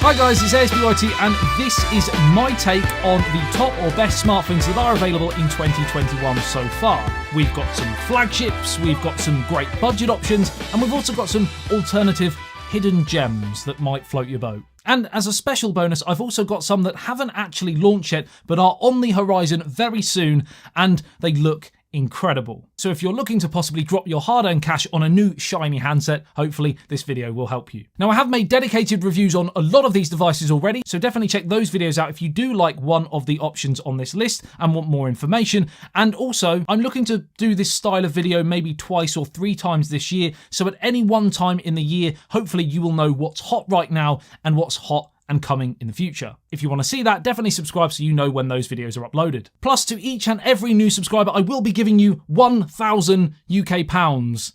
Hi guys, it's ASBYT and this is my take on the top or best smartphones that are available in 2021 so far. We've got some flagships, we've got some great budget options, and we've also got some alternative hidden gems that might float your boat. And as a special bonus, I've also got some that haven't actually launched yet, but are on the horizon very soon, and they look incredible. So if you're looking to possibly drop your hard-earned cash on a new shiny handset, hopefully this video will help you. Now I have made dedicated reviews on a lot of these devices already, so definitely check those videos out if you do like one of the options on this list and want more information. And also, I'm looking to do this style of video maybe twice or 3 times this year, so at any one time in the year, hopefully you will know what's hot right now and what's hot and coming in the future. If you want to see that, definitely subscribe so you know when those videos are uploaded. Plus, to each and every new subscriber, I will be giving you 1,000 UK pounds.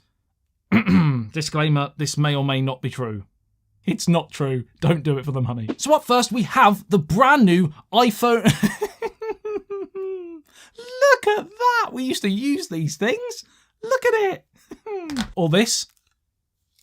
Disclaimer, this may or may not be true. It's not true. Don't do it for the money. So up first, we have the brand new iPhone. Look at that. We used to use these things. Look at it. Or this.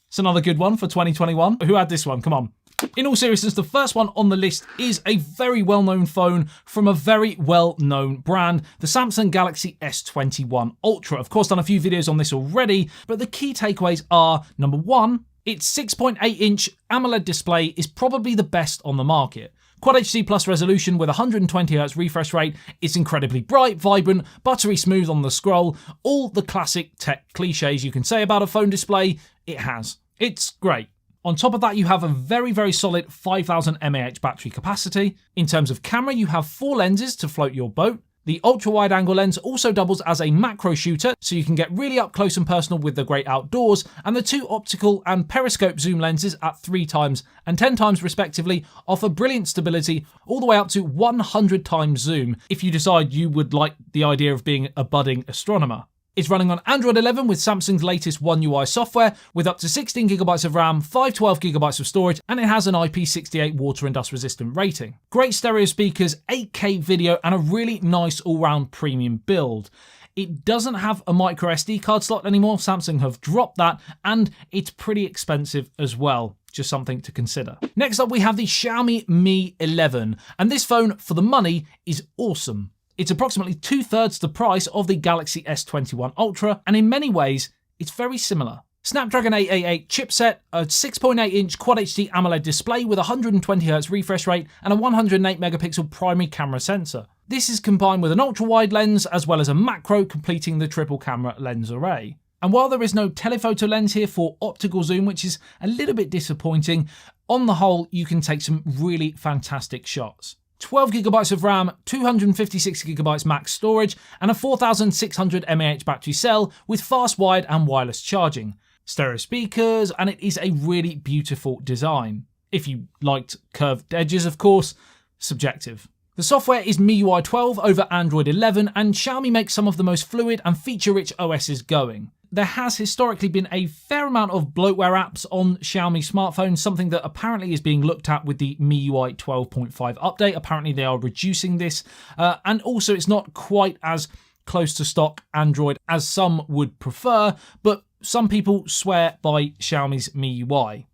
It's another good one for 2021. Who had this one? Come on. In all seriousness, the first one on the list is a very well-known phone from a very well-known brand, the Samsung Galaxy S21 Ultra. Of course, done a few videos on this already, but the key takeaways are, number one, its 6.8-inch AMOLED display is probably the best on the market. Quad HD Plus resolution with 120Hz refresh rate, it's incredibly bright, vibrant, buttery smooth on the scroll, all the classic tech cliches you can say about a phone display, it has. It's great. On top of that, you have a very, very solid 5000 mAh battery capacity. In terms of camera, you have 4 lenses to float your boat. The ultra-wide angle lens also doubles as a macro shooter, so you can get really up close and personal with the great outdoors, and the 2 optical and periscope zoom lenses at 3 times and 10 times respectively offer brilliant stability all the way up to 100 times zoom if you decide you would like the idea of being a budding astronomer. It's running on Android 11 with Samsung's latest One UI software with up to 16GB of RAM, 512GB of storage, and it has an IP68 water and dust resistant rating. Great stereo speakers, 8K video, and a really nice all-round premium build. It doesn't have a micro SD card slot anymore, Samsung have dropped that, and it's pretty expensive as well. Just something to consider. Next up, we have the Xiaomi Mi 11, and this phone, for the money, is awesome. It's approximately 2/3 the price of the Galaxy S21 Ultra, and in many ways, it's very similar. Snapdragon 888 chipset, a 6.8-inch Quad HD AMOLED display with 120Hz refresh rate, and a 108 megapixel primary camera sensor. This is combined with an ultra-wide lens as well as a macro, completing the triple camera lens array. And while there is no telephoto lens here for optical zoom, which is a little bit disappointing, on the whole, you can take some really fantastic shots. 12GB of RAM, 256GB max storage, and a 4600 mAh battery cell with fast wide and wireless charging. Stereo speakers, and it is a really beautiful design. If you liked curved edges, of course, subjective. The software is MIUI 12 over Android 11, and Xiaomi makes some of the most fluid and feature-rich OSs going. There has historically been a fair amount of bloatware apps on Xiaomi smartphones, something that apparently is being looked at with the MIUI 12.5 update. Apparently they are reducing this, and also it's not quite as close to stock Android as some would prefer, but some people swear by Xiaomi's MIUI.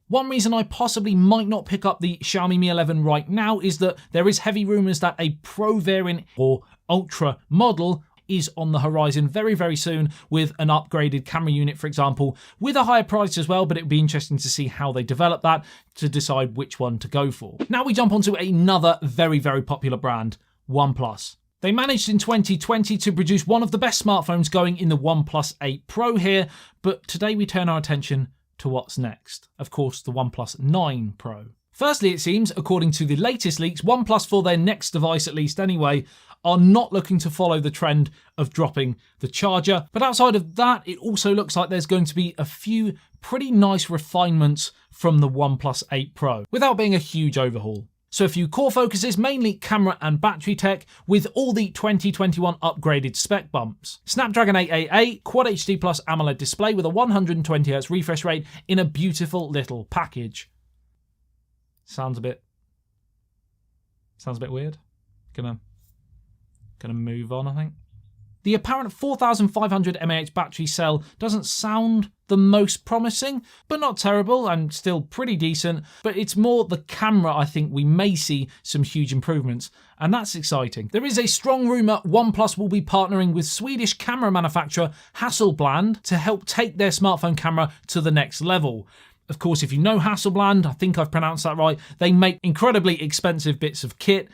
One reason I possibly might not pick up the Xiaomi Mi 11 right now is that there is heavy rumours that a Pro variant or Ultra model is on the horizon very, very soon with an upgraded camera unit, for example, with a higher price as well, but it would be interesting to see how they develop that to decide which one to go for. Now we jump onto another very, very popular brand, OnePlus. They managed in 2020 to produce one of the best smartphones going in the OnePlus 8 Pro here, but today we turn our attention to what's next. Of course, the OnePlus 9 Pro. Firstly, it seems, according to the latest leaks, OnePlus, for their next device at least anyway, are not looking to follow the trend of dropping the charger. But outside of that, it also looks like there's going to be a few pretty nice refinements from the OnePlus 8 Pro, without being a huge overhaul. So a few core focuses, mainly camera and battery tech, with all the 2021 upgraded spec bumps. Snapdragon 888, Quad HD Plus AMOLED display with a 120Hz refresh rate in a beautiful little package. Sounds a bit weird. Gonna move on, I think. The apparent 4500 mAh battery cell doesn't sound the most promising, but not terrible and still pretty decent, but it's more the camera I think we may see some huge improvements, and that's exciting. There is a strong rumour OnePlus will be partnering with Swedish camera manufacturer Hasselblad to help take their smartphone camera to the next level. Of course, if you know Hasselblad, I think I've pronounced that right, they make incredibly expensive bits of kit.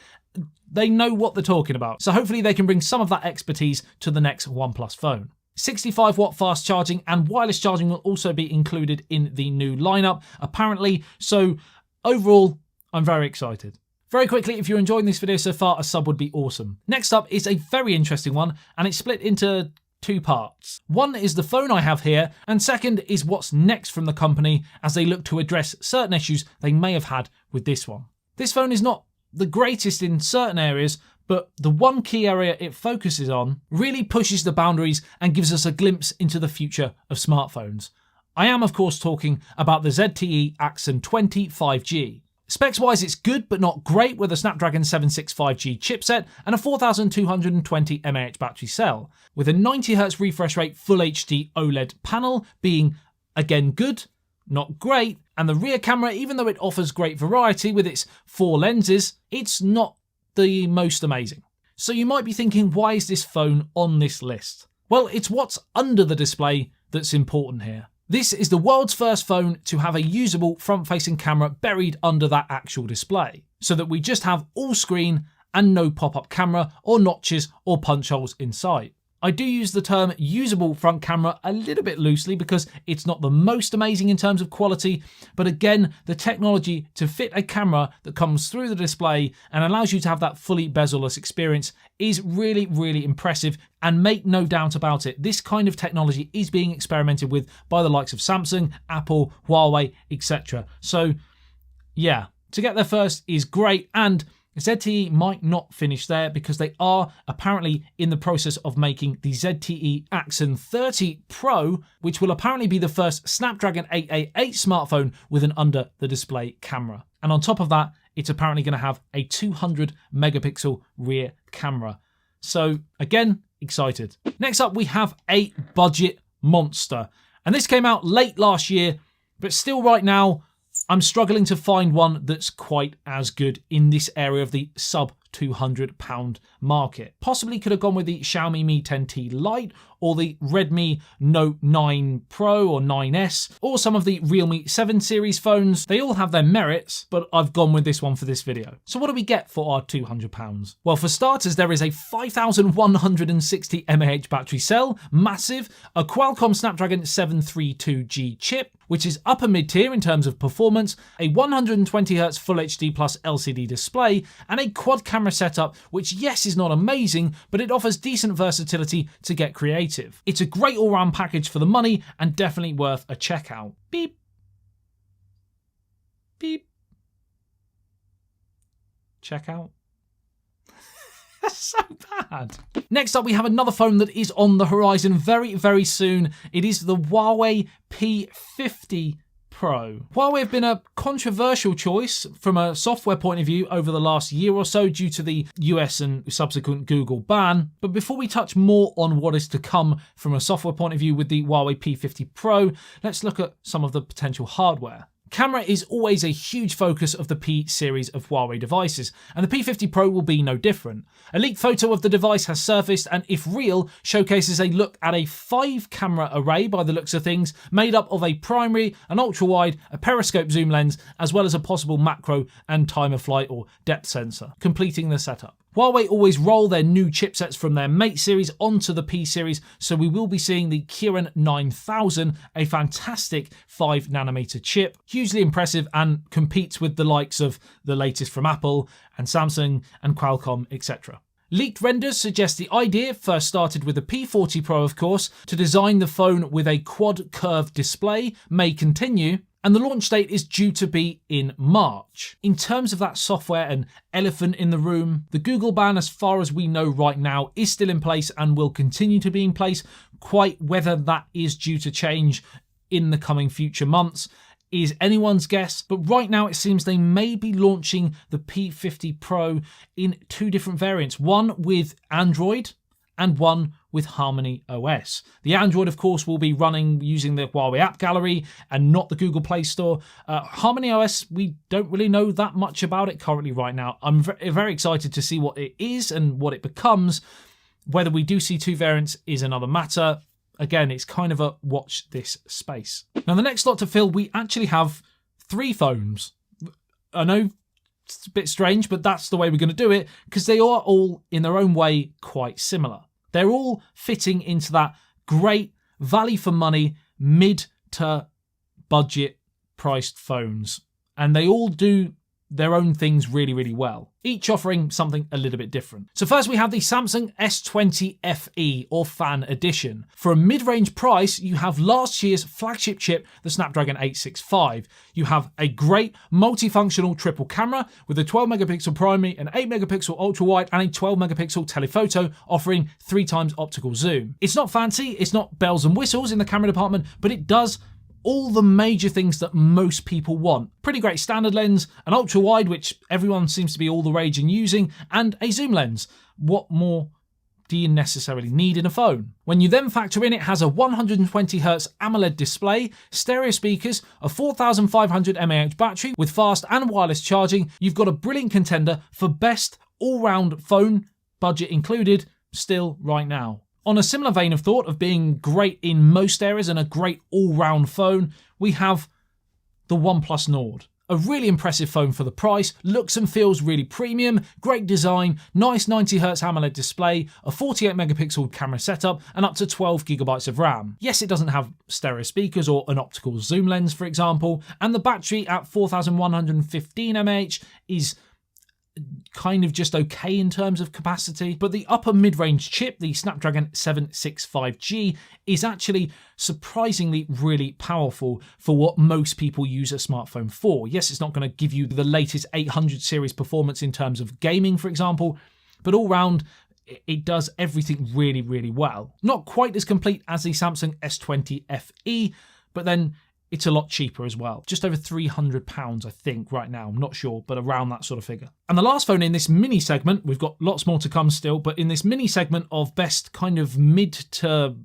They know what they're talking about. So hopefully they can bring some of that expertise to the next OnePlus phone. 65-watt fast charging and wireless charging will also be included in the new lineup, apparently. So overall, I'm very excited. Very quickly, if you're enjoying this video so far, a sub would be awesome. Next up is a very interesting one, and it's split into two parts. One is the phone I have here, and second is what's next from the company as they look to address certain issues they may have had with this one. This phone is not the greatest in certain areas, but the one key area it focuses on really pushes the boundaries and gives us a glimpse into the future of smartphones. I am of course talking about the ZTE Axon 20 5G. Specs wise it's good but not great, with a Snapdragon 765G chipset and a 4220 mAh battery cell, with a 90Hz refresh rate Full HD OLED panel being again good, not great, and the rear camera, even though it offers great variety with its 4 lenses, it's not the most amazing. So you might be thinking, why is this phone on this list? Well, it's what's under the display that's important here. This is the world's first phone to have a usable front-facing camera buried under that actual display, so that we just have all screen and no pop-up camera or notches or punch holes inside. I do use the term usable front camera a little bit loosely because it's not the most amazing in terms of quality, but again, the technology to fit a camera that comes through the display and allows you to have that fully bezel-less experience is really, really impressive, and make no doubt about it, this kind of technology is being experimented with by the likes of Samsung, Apple, Huawei, etc. So yeah, to get there first is great, and ZTE might not finish there because they are apparently in the process of making the ZTE Axon 30 Pro, which will apparently be the first Snapdragon 888 smartphone with an under-the-display camera. And on top of that, it's apparently going to have a 200 megapixel rear camera. So again, excited. Next up, we have a budget monster. And this came out late last year, but still right now, I'm struggling to find one that's quite as good in this area of the sub £200 market. Possibly could have gone with the Xiaomi Mi 10T Lite or the Redmi Note 9 Pro or 9S or some of the Realme 7 series phones. They all have their merits, but I've gone with this one for this video. So what do we get for our £200? Well, for starters, there is a 5160 mAh battery cell, massive, a Qualcomm Snapdragon 732G chip, which is upper mid-tier in terms of performance, a 120Hz Full HD Plus LCD display, and a quad camera setup, which yes is not amazing, but it offers decent versatility to get creative. It's a great all-round package for the money and definitely worth a check out. Beep. Beep. Check out. That's so bad. Next up, we have another phone that is on the horizon very, very soon. It is the Huawei P50 Pro. Huawei have been a controversial choice from a software point of view over the last year or so due to the US and subsequent Google ban. But before we touch more on what is to come from a software point of view with the Huawei P50 Pro, let's look at some of the potential hardware. Camera is always a huge focus of the P series of Huawei devices, and the P50 Pro will be no different. A leaked photo of the device has surfaced and, if real, showcases a look at a 5-camera array by the looks of things, made up of a primary, an ultra-wide, a periscope zoom lens, as well as a possible macro and time of flight or depth sensor, completing the setup. Huawei always roll their new chipsets from their Mate series onto the P series, so we will be seeing the Kirin 9000, a fantastic 5nm chip, hugely impressive and competes with the likes of the latest from Apple and Samsung and Qualcomm, etc. Leaked renders suggest the idea first started with the P40 Pro, of course, to design the phone with a quad curved display may continue, and the launch date is due to be in March. In terms of that software and elephant in the room, the Google ban, as far as we know right now, is still in place and will continue to be in place. Quite whether that is due to change in the coming future months is anyone's guess, but right now it seems they may be launching the P50 Pro in 2 different variants, one with Android and one with Harmony OS. The Android, of course, will be running using the Huawei App Gallery and not the Google Play Store. Harmony OS, we don't really know that much about it currently right now. I'm very excited to see what it is and what it becomes. Whether we do see two variants is another matter. Again, it's kind of a watch this space. Now, the next slot to fill, we actually have 3 phones. I know it's a bit strange, but that's the way we're going to do it because they are all, in their own way, quite similar. They're all fitting into that great value for money, mid to budget priced phones. And they all do their own things really, really well, each offering something a little bit different. So first we have the Samsung S20 FE or Fan Edition. For a mid-range price, you have last year's flagship chip, the Snapdragon 865. You have a great multifunctional triple camera with a 12 megapixel primary, an 8 megapixel ultra wide and a 12 megapixel telephoto offering 3 times optical zoom. It's not fancy, it's not bells and whistles in the camera department, but it does all the major things that most people want. Pretty great standard lens, an ultra wide, which everyone seems to be all the rage in using, and a zoom lens. What more do you necessarily need in a phone? When you then factor in it has a 120Hz AMOLED display, stereo speakers, a 4500 mAh battery with fast and wireless charging, you've got a brilliant contender for best all-round phone, budget included, still right now. On a similar vein of thought of being great in most areas and a great all-round phone, we have the OnePlus Nord. A really impressive phone for the price, looks and feels really premium, great design, nice 90Hz AMOLED display, a 48 megapixel camera setup, and up to 12 gigabytes of RAM. Yes, it doesn't have stereo speakers or an optical zoom lens, for example, and the battery at 4115 mAh is kind of just okay in terms of capacity, but the upper mid-range chip, the Snapdragon 765G, is actually surprisingly really powerful for what most people use a smartphone for. Yes, it's not going to give you the latest 800 series performance in terms of gaming, for example, but all round, it does everything really, really well. Not quite as complete as the Samsung S20 FE, but then it's a lot cheaper as well. Just over £300, I think, right now. I'm not sure, but around that sort of figure. And the last phone in this mini segment, we've got lots more to come still, but in this mini segment of best kind of mid to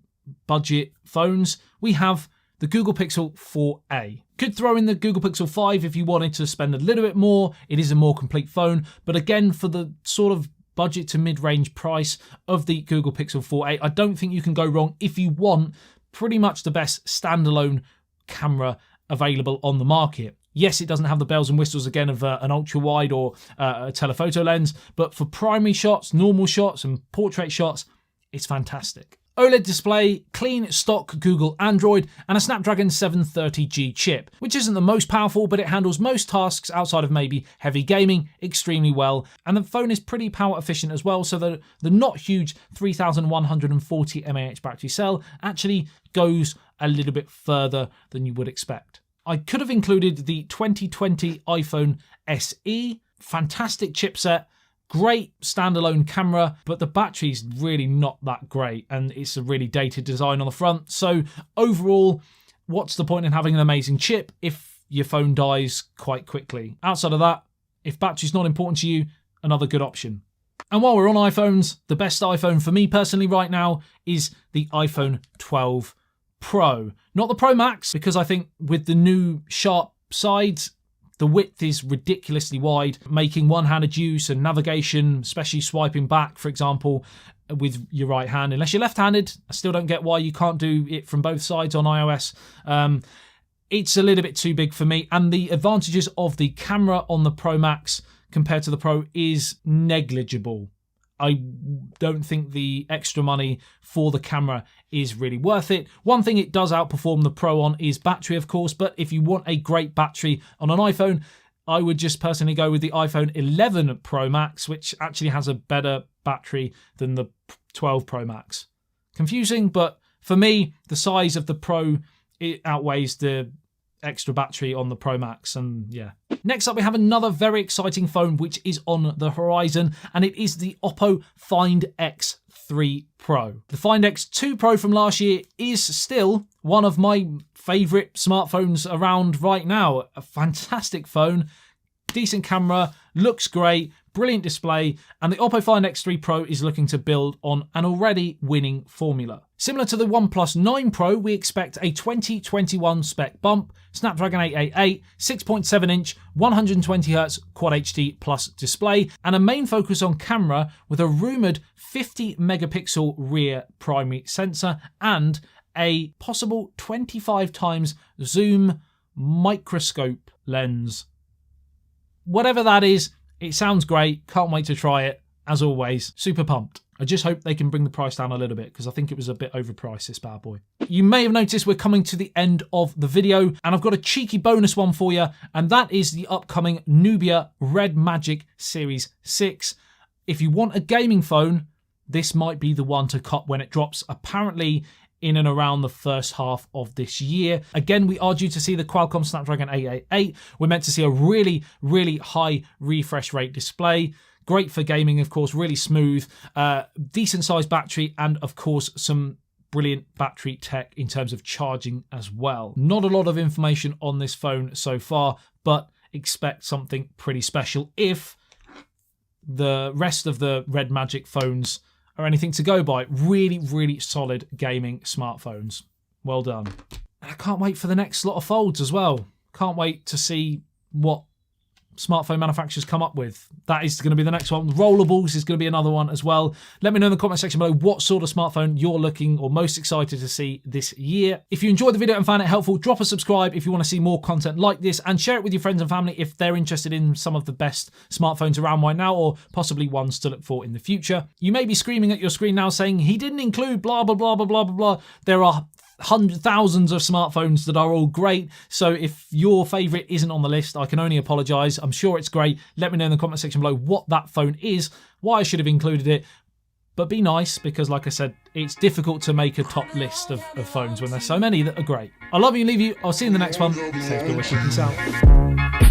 budget phones, we have the Google Pixel 4a. Could throw in the Google Pixel 5 if you wanted to spend a little bit more. It is a more complete phone, but again, for the sort of budget to mid-range price of the Google Pixel 4a, I don't think you can go wrong if you want pretty much the best standalone camera available on the market. Yes, it doesn't have the bells and whistles again of an ultra wide or a telephoto lens, but for primary shots, normal shots and portrait shots, it's fantastic. OLED display, clean stock Google Android, and a Snapdragon 730G chip, which isn't the most powerful, but it handles most tasks outside of maybe heavy gaming extremely well. And the phone is pretty power efficient as well, so that the not huge 3140 mAh battery cell actually goes a little bit further than you would expect. I could have included the 2020 iPhone SE, fantastic chipset, great standalone camera, but the battery's really not that great and it's a really dated design on the front. So overall, what's the point in having an amazing chip if your phone dies quite quickly? Outside of that, if battery's not important to you, another good option. And while we're on iPhones, the best iPhone for me personally right now is the iPhone 12 Pro. Not the Pro Max, because I think with the new sharp sides, the width is ridiculously wide, making one-handed use and navigation, especially swiping back, for example, with your right hand. Unless you're left-handed, I still don't get why you can't do it from both sides on iOS. It's a little bit too big for me. And the advantages of the camera on the Pro Max compared to the Pro is negligible. I don't think the extra money for the camera is really worth it. One thing it does outperform the Pro on is battery, of course, but if you want a great battery on an iPhone, I would just personally go with the iPhone 11 Pro Max, which actually has a better battery than the 12 Pro Max. Confusing, but for me, the size of the Pro, it outweighs the extra battery on the Pro Max, and yeah. Next up, we have another very exciting phone which is on the horizon, and it is the Oppo Find X3 Pro. The Find X2 Pro from last year is still one of my favourite smartphones around right now. A fantastic phone, decent camera, looks great, brilliant display, and the Oppo Find X3 Pro is looking to build on an already winning formula. Similar to the OnePlus 9 Pro, we expect a 2021 spec bump, Snapdragon 888, 6.7-inch, 120Hz Quad HD Plus display, and a main focus on camera with a rumoured 50-megapixel rear primary sensor and a possible 25 times zoom microscope lens. Whatever that is, it sounds great. Can't wait to try it. As always, super pumped. I just hope they can bring the price down a little bit because I think it was a bit overpriced, this bad boy. You may have noticed we're coming to the end of the video and I've got a cheeky bonus one for you, and that is the upcoming Nubia Red Magic Series 6. If you want a gaming phone, this might be the one to cop when it drops, apparently in and around the first half of this year. Again, we are due to see the Qualcomm Snapdragon 888. We're meant to see a really, really high refresh rate display. Great for gaming, of course, really smooth, decent sized battery, and of course some brilliant battery tech in terms of charging as well. Not a lot of information on this phone so far, but expect something pretty special if the rest of the Red Magic phones are anything to go by. Really, really solid gaming smartphones. Well done. And I can't wait for the next lot of folds as well. Can't wait to see what smartphone manufacturers come up with. That is going to be the next one. Rollables is going to be another one as well. Let me know in the comment section below what sort of smartphone you're looking or most excited to see this year. If you enjoyed the video and found it helpful, drop a subscribe if you want to see more content like this, and share it with your friends and family if they're interested in some of the best smartphones around right now, or possibly ones to look for in the future. You may be screaming at your screen now saying, he didn't include blah, blah, blah, blah, blah, blah, blah. There are thousands of smartphones that are all great, so if your favourite isn't on the list, I can only apologise. I'm sure it's great. Let me know in the comment section below what that phone is, why I should have included it, but be nice, because like I said, it's difficult to make a top list of phones when there's so many that are great. I love you and leave you. I'll see you in the next one. Safe good wishes. Peace out.